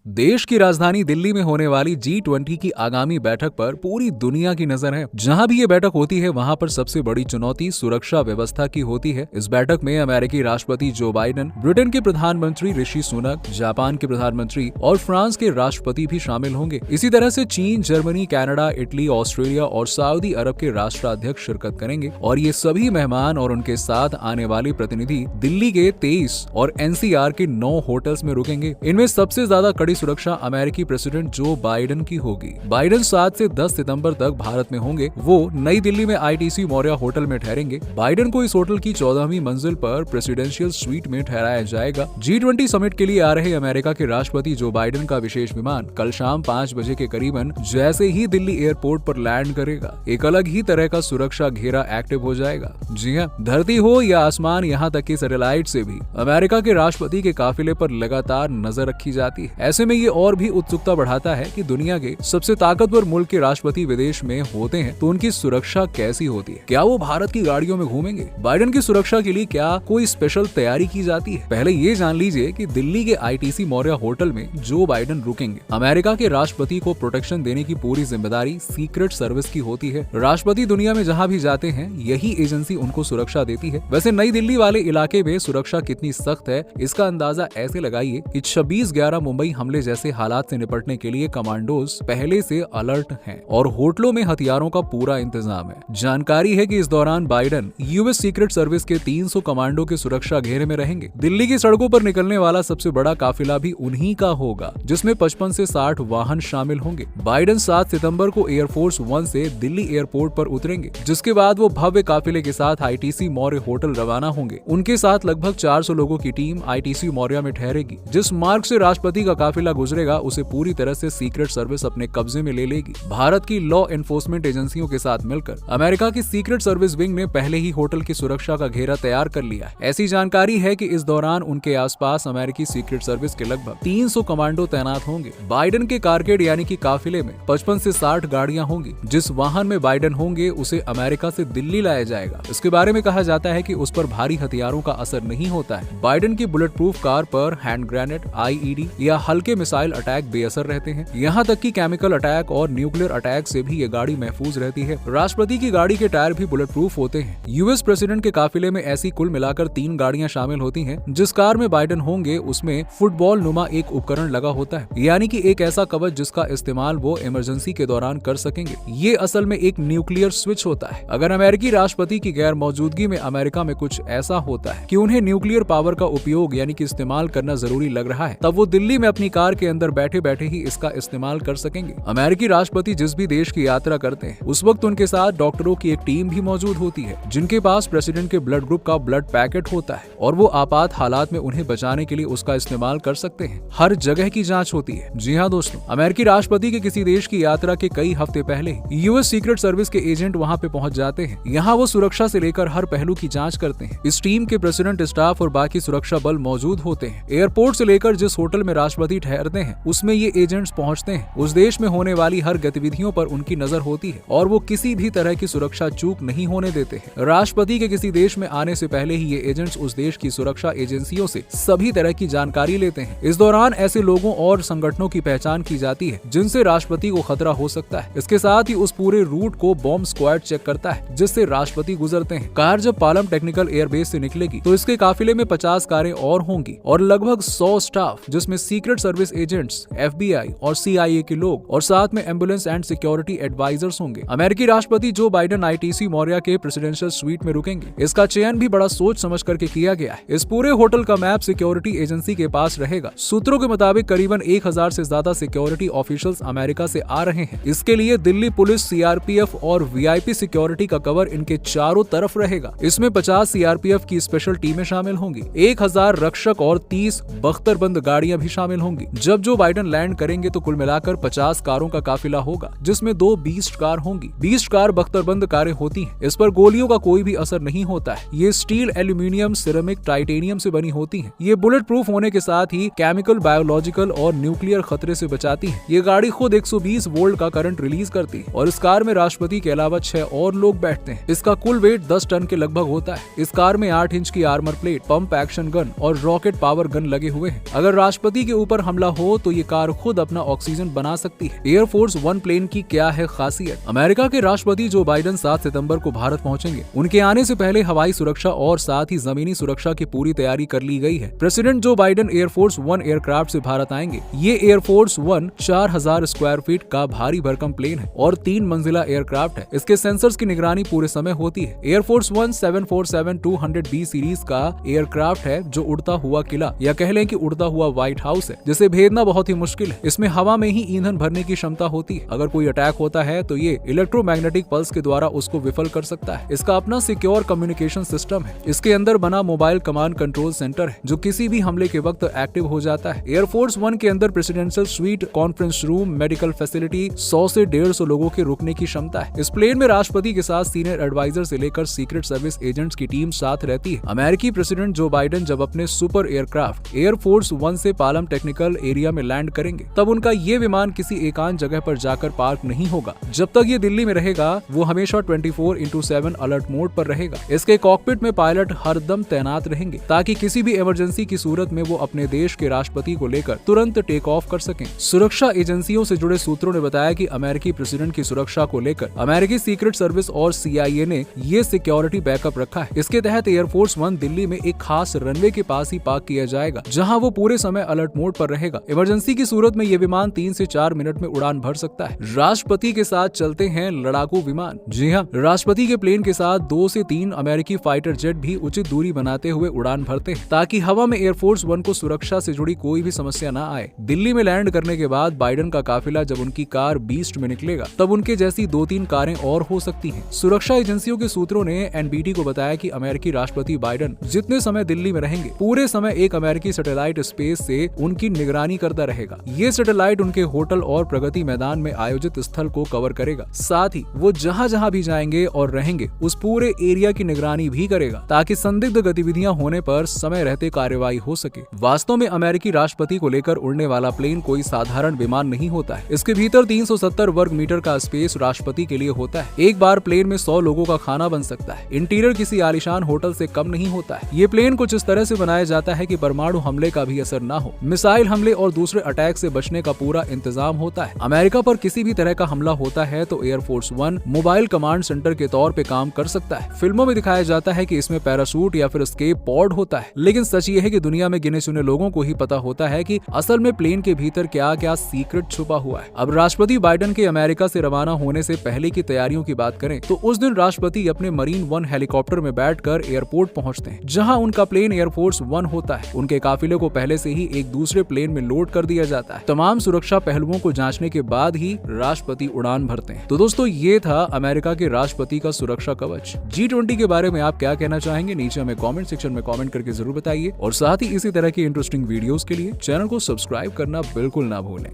देश की राजधानी दिल्ली में होने वाली G20 की आगामी बैठक पर पूरी दुनिया की नजर है। जहां भी ये बैठक होती है वहां पर सबसे बड़ी चुनौती सुरक्षा व्यवस्था की होती है। इस बैठक में अमेरिकी राष्ट्रपति जो बाइडेन, ब्रिटेन के प्रधानमंत्री ऋषि सुनक, जापान के प्रधानमंत्री और फ्रांस के राष्ट्रपति भी शामिल होंगे। इसी तरह से चीन, जर्मनी, कनाडा, इटली, ऑस्ट्रेलिया और सऊदी अरब के राष्ट्राध्यक्ष शिरकत करेंगे और ये सभी मेहमान और उनके साथ आने वाले प्रतिनिधि दिल्ली के 23 और NCR के 9 होटल्स में रुकेंगे। इनमें सबसे ज्यादा कड़ी सुरक्षा अमेरिकी प्रेसिडेंट जो बाइडेन की होगी। बाइडेन 7 से 10 सितंबर तक भारत में होंगे। वो नई दिल्ली में ITC मौर्या होटल में ठहरेंगे। बाइडेन को इस होटल की 14वीं मंजिल पर प्रेसिडेंशियल स्वीट में ठहराया जाएगा। G20 समिट के लिए आ रहे अमेरिका के राष्ट्रपति जो बाइडेन का विशेष विमान कल शाम 5 बजे के करीबन जैसे ही दिल्ली एयरपोर्ट पर लैंड करेगा, एक अलग ही तरह का सुरक्षा घेरा एक्टिव हो जाएगा। जी हाँ, धरती हो या आसमान, यहाँ तक कि सैटेलाइट से भी अमेरिका के राष्ट्रपति के काफिले पर लगातार नजर रखी जाती है। ऐसे में ये और भी उत्सुकता बढ़ाता है कि दुनिया के सबसे ताकतवर मुल्क के राष्ट्रपति विदेश में होते हैं तो उनकी सुरक्षा कैसी होती है। क्या वो भारत की गाड़ियों में घूमेंगे? बाइडेन की सुरक्षा के लिए क्या कोई स्पेशल तैयारी की जाती है? पहले ये जान लीजिए कि दिल्ली के ITC मौर्या होटल में जो बाइडेन रुकेंगे, अमेरिका के राष्ट्रपति को प्रोटेक्शन देने की पूरी जिम्मेदारी सीक्रेट सर्विस की होती है। राष्ट्रपति दुनिया में जहाँ भी जाते हैं यही एजेंसी उनको सुरक्षा देती है। वैसे नई दिल्ली वाले इलाके में सुरक्षा कितनी सख्त है इसका अंदाजा ऐसे लगाइए कि 26/11 मुंबई हमले जैसे हालात से निपटने के लिए कमांडोज पहले से अलर्ट हैं और होटलों में हथियारों का पूरा इंतजाम है। जानकारी है कि इस दौरान बाइडेन US सीक्रेट सर्विस के 300 कमांडो के सुरक्षा घेरे में रहेंगे। दिल्ली की सड़कों पर निकलने वाला सबसे बड़ा काफिला भी उन्हीं का होगा, जिसमें 55 से 60 वाहन शामिल होंगे। बाइडेन 7 सितंबर को एयरफोर्स 1 से दिल्ली एयरपोर्ट पर उतरेंगे, जिसके बाद वो भव्य काफिले के साथ ITC मौर्य होटल रवाना होंगे। उनके साथ लगभग 400 लोगों की टीम ITC मौर्या में ठहरेगी। जिस मार्ग से राष्ट्रपति का काफिला गुजरेगा उसे पूरी तरह से सीक्रेट सर्विस अपने कब्जे में ले लेगी। भारत की लॉ एनफोर्समेंट एजेंसियों के साथ मिलकर अमेरिका की सीक्रेट सर्विस विंग ने पहले ही होटल की सुरक्षा का घेरा तैयार कर लिया है। ऐसी जानकारी है कि इस दौरान उनके आसपास अमेरिकी सीक्रेट सर्विस के लगभग 300 कमांडो तैनात होंगे। बाइडेन के कारकेड यानी कि काफिले में 55 से 60 गाड़ियां होंगी। जिस वाहन में बाइडेन होंगे उसे अमेरिका से दिल्ली लाया जाएगा। इसके बारे में कहा जाता है कि उस पर भारी हथियारों का असर नहीं होता है। बाइडेन की बुलेट प्रूफ कार पर हैंड ग्रेनेड, IED या हल्के मिसाइल अटैक बेअसर रहते हैं। यहाँ तक कि केमिकल अटैक और न्यूक्लियर अटैक से भी ये गाड़ी महफूज रहती है। राष्ट्रपति की गाड़ी के टायर भी बुलेट प्रूफ होते हैं। US प्रेसिडेंट के काफिले में ऐसी कुल मिलाकर 3 गाड़ियां शामिल होती हैं। जिस कार में बाइडेन होंगे उसमें फुटबॉल नुमा एक उपकरण लगा होता है, यानी कि एक ऐसा कवच जिसका इस्तेमाल वो इमरजेंसी के दौरान कर सकेंगे। ये असल में एक न्यूक्लियर स्विच होता है। अगर अमेरिकी राष्ट्रपति की गैर मौजूदगी में अमेरिका में कुछ ऐसा होता है कि उन्हें न्यूक्लियर पावर का उपयोग यानी कि इस्तेमाल करना जरूरी लग रहा है, तब वो दिल्ली में अपनी कार के अंदर बैठे बैठे ही इसका इस्तेमाल कर सकेंगे। अमेरिकी राष्ट्रपति जिस भी देश की यात्रा करते हैं उस वक्त उनके साथ डॉक्टरों की एक टीम भी मौजूद होती है, जिनके पास प्रेसिडेंट के ब्लड ग्रुप का ब्लड पैकेट होता है और वो आपात हालात में उन्हें बचाने के लिए उसका इस्तेमाल कर सकते हैं। हर जगह की जांच होती है। जी हाँ दोस्तों, अमेरिकी राष्ट्रपति के किसी देश की यात्रा के कई हफ्ते पहले US सीक्रेट सर्विस के एजेंट वहाँ पे पहुँच जाते हैं। यहाँ वो सुरक्षा से लेकर हर पहलू की जाँच करते हैं। इस टीम के प्रेसिडेंट, स्टाफ और बाकी सुरक्षा बल मौजूद होते हैं। एयरपोर्ट से लेकर जिस होटल में राष्ट्रपति ठहरते हैं उसमें ये एजेंट्स पहुंचते हैं। उस देश में होने वाली हर गतिविधियों पर उनकी नजर होती है और वो किसी भी तरह की सुरक्षा चूक नहीं होने देते हैं। राष्ट्रपति के किसी देश में आने से पहले ही ये एजेंट्स उस देश की सुरक्षा एजेंसियों से सभी तरह की जानकारी लेते हैं। इस दौरान ऐसे लोगों और संगठनों की पहचान की जाती है जिनसे राष्ट्रपति को खतरा हो सकता है। इसके साथ ही उस पूरे रूट को बॉम्ब स्क्वाड चेक करता है जिससे राष्ट्रपति गुजरते हैं। कार जब पालम टेक्निकल एयरबेस से निकलेगी तो इसके काफिले में 50 कारें और होंगी और लगभग 100 स्टाफ, जिसमें सीक्रेट सर्विस एजेंट्स, FBI और CIA के लोग और साथ में एम्बुलेंस एंड सिक्योरिटी एडवाइजर्स होंगे। अमेरिकी राष्ट्रपति जो बाइडेन ITC मौर्या के प्रेसिडेंशियल स्वीट में रुकेंगे। इसका चयन भी बड़ा सोच समझ करके किया गया है। इस पूरे होटल का मैप सिक्योरिटी एजेंसी के पास रहेगा। सूत्रों के मुताबिक करीबन 1000 से ज्यादा सिक्योरिटी ऑफिशियल्स अमेरिका से आ रहे हैं। इसके लिए दिल्ली पुलिस, CRPF और VIP सिक्योरिटी का कवर इनके चारों तरफ रहेगा। इसमें 50 CRPF की स्पेशल टीमें शामिल होंगी, 1000 रक्षक और 30 बख्तरबंद गाड़ियां भी शामिल होंगी। जब जो बाइडेन लैंड करेंगे तो कुल मिलाकर 50 कारों का काफिला होगा, जिसमें 2 बीस्ट कार होंगी। 20 कार बख्तरबंद कारें होती हैं। इस पर गोलियों का कोई भी असर नहीं होता है। ये स्टील, एल्यूमिनियम, सिरेमिक, टाइटेनियम से बनी होती हैं। ये बुलेट प्रूफ होने के साथ ही केमिकल, बायोलॉजिकल और न्यूक्लियर खतरे से बचाती है। ये गाड़ी खुद 120 वोल्ट का करंट रिलीज करती है और इस कार में राष्ट्रपति के अलावा 6 और लोग बैठते हैं। इसका कुल वेट 10 टन के लगभग होता है। इस कार में 8 इंच की armour plate, pump action gun और रॉकेट पावर गन लगे हुए हैं। अगर राष्ट्रपति के ऊपर हमला हो तो ये कार खुद अपना ऑक्सीजन बना सकती है। एयरफोर्स 1 प्लेन की क्या है खासियत? अमेरिका के राष्ट्रपति जो बाइडेन 7 सितंबर को भारत पहुंचेंगे। उनके आने से पहले हवाई सुरक्षा और साथ ही जमीनी सुरक्षा की पूरी तैयारी कर ली गई है। President Joe Biden air force 1 aircraft से भारत आएंगे। ये एयरफोर्स 1 4000 स्क्वायर फीट का भारी भरकम प्लेन है और 3 मंजिला एयरक्राफ्ट है। इसके सेंसर्स की निगरानी पूरे समय होती है। एयरफोर्स 1 747-200B सीरीज का एयरक्राफ्ट है जो उड़ता हुआ किला या कह लें कि उड़ता हुआ व्हाइट हाउस है, जिसे भेदना बहुत ही मुश्किल है। इसमें हवा में ही ईंधन भरने की क्षमता होती है। अगर कोई अटैक होता है तो ये इलेक्ट्रोमैग्नेटिक पल्स के द्वारा उसको विफल कर सकता है। इसका अपना सिक्योर कम्युनिकेशन सिस्टम है। इसके अंदर बना मोबाइल कमांड कंट्रोल सेंटर है जो किसी भी हमले के वक्त एक्टिव हो जाता है। एयरफोर्स 1 के अंदर presidential suite, conference room, medical facility, 100 से 150 लोगों के रुकने की क्षमता है। इस प्लेन में राष्ट्रपति के साथ सीनियर एडवाइजर से लेकर सीक्रेट सर्विस एजेंट्स की टीम साथ रहती है। अमेरिकी प्रेसिडेंट जो बाइडेन जब अपने सुपर एयरक्राफ्ट एयरफोर्स 1 से पालम टेक्निकल एरिया में लैंड करेंगे तब उनका ये विमान किसी एकांत जगह पर जाकर पार्क नहीं होगा। जब तक ये दिल्ली में रहेगा वो हमेशा 24/7 अलर्ट मोड पर रहेगा। इसके कॉकपिट में पायलट हरदम तैनात रहेंगे ताकि किसी भी इमरजेंसी की सूरत में वो अपने देश के राष्ट्रपति को लेकर तुरंत टेक ऑफ कर सकें। सुरक्षा एजेंसियों से जुड़े सूत्रों ने बताया कि अमेरिकी प्रेसिडेंट की सुरक्षा को लेकर अमेरिकी सीक्रेट सर्विस और CIA ने ये सिक्योरिटी बैकअप रखा है। इसके तहत एयरफोर्स 1 दिल्ली में एक खास रनवे के पास ही पार्क किया जाएगा जहां वो पूरे समय अलर्ट मोड पर रहेगा। इमरजेंसी की सूरत में ये विमान 3 से 4 मिनट में उड़ान भर सकता है। राष्ट्रपति के साथ चलते हैं लड़ाकू विमान। जी हाँ, राष्ट्रपति के प्लेन के साथ 2 से 3 अमेरिकी फाइटर जेट भी उचित दूरी बनाते हुए उड़ान भरते हैं ताकि हवा में एयरफोर्स 1 को सुरक्षा से जुड़ी कोई भी समस्या न आए। दिल्ली में लैंड करने के बाद बाइडेन का काफिला जब उनकी कार बीस्ट में निकलेगा तब उनके जैसी 2-3 कारें और हो सकती हैं। सुरक्षा एजेंसियों के सूत्रों ने NBT को बताया कि अमेरिकी राष्ट्रपति बाइडेन जितने समय दिल्ली में रहेंगे पूरे समय एक अमेरिकी सैटेलाइट स्पेस से उनकी निगरानी करता रहेगा। ये सैटेलाइट उनके होटल और प्रगति मैदान में आयोजित स्थल को कवर करेगा। साथ ही वो जहाँ जहाँ भी जाएंगे और रहेंगे उस पूरे एरिया की निगरानी भी करेगा ताकि संदिग्ध गतिविधियां होने पर समय रहते कार्रवाई हो सके। वास्तव में अमेरिकी राष्ट्रपति को लेकर उड़ने वाला प्लेन कोई साधारण विमान नहीं होता है। इसके भीतर 370 वर्ग मीटर का स्पेस राष्ट्रपति के लिए होता है। एक बार प्लेन में 100 लोगों का खाना बन सकता है। इंटीरियर किसी आलीशान होटल से कम नहीं होता है। ये प्लेन कुछ इस तरह से बनाया जाता है कि परमाणु हमले का भी असर न हो, मिसाइल हमले और दूसरे अटैक से बचने का पूरा इंतजाम होता है। अमेरिका पर किसी भी तरह का हमला होता है तो एयरफोर्स 1 मोबाइल कमांड सेंटर के तौर पे काम कर सकता है। फिल्मों में दिखाया जाता है कि इसमें पैराशूट या फिर एस्केप पॉड होता है, लेकिन सच ये है कि दुनिया में गिने चुने लोगों को ही पता होता है कि असल में प्लेन के भीतर क्या क्या सीक्रेट छुपा हुआ है। अब राष्ट्रपति बाइडेन के अमेरिका से रवाना होने से पहले की तैयारियों की बात करें तो उस दिन राष्ट्रपति अपने मरीन 1 हेलीकॉप्टर में बैठकर एयरपोर्ट पहुंचते हैं जहां उनका प्लेन एयरफोर्स 1 होता है। उनके काफिले को पहले से ही एक दूसरे प्लेन में लोड कर दिया जाता है। तमाम सुरक्षा पहलुओं को जांचने के बाद ही राष्ट्रपति उड़ान भरते हैं। तो दोस्तों ये था अमेरिका के राष्ट्रपति का सुरक्षा कवच। G20 के बारे में आप क्या कहना चाहेंगे नीचे हमें कमेंट सेक्शन में कमेंट करके जरूर बताइए और साथ ही इसी तरह की इंटरेस्टिंग वीडियोस के लिए चैनल को सब्सक्राइब करना बिल्कुल ना भूलें।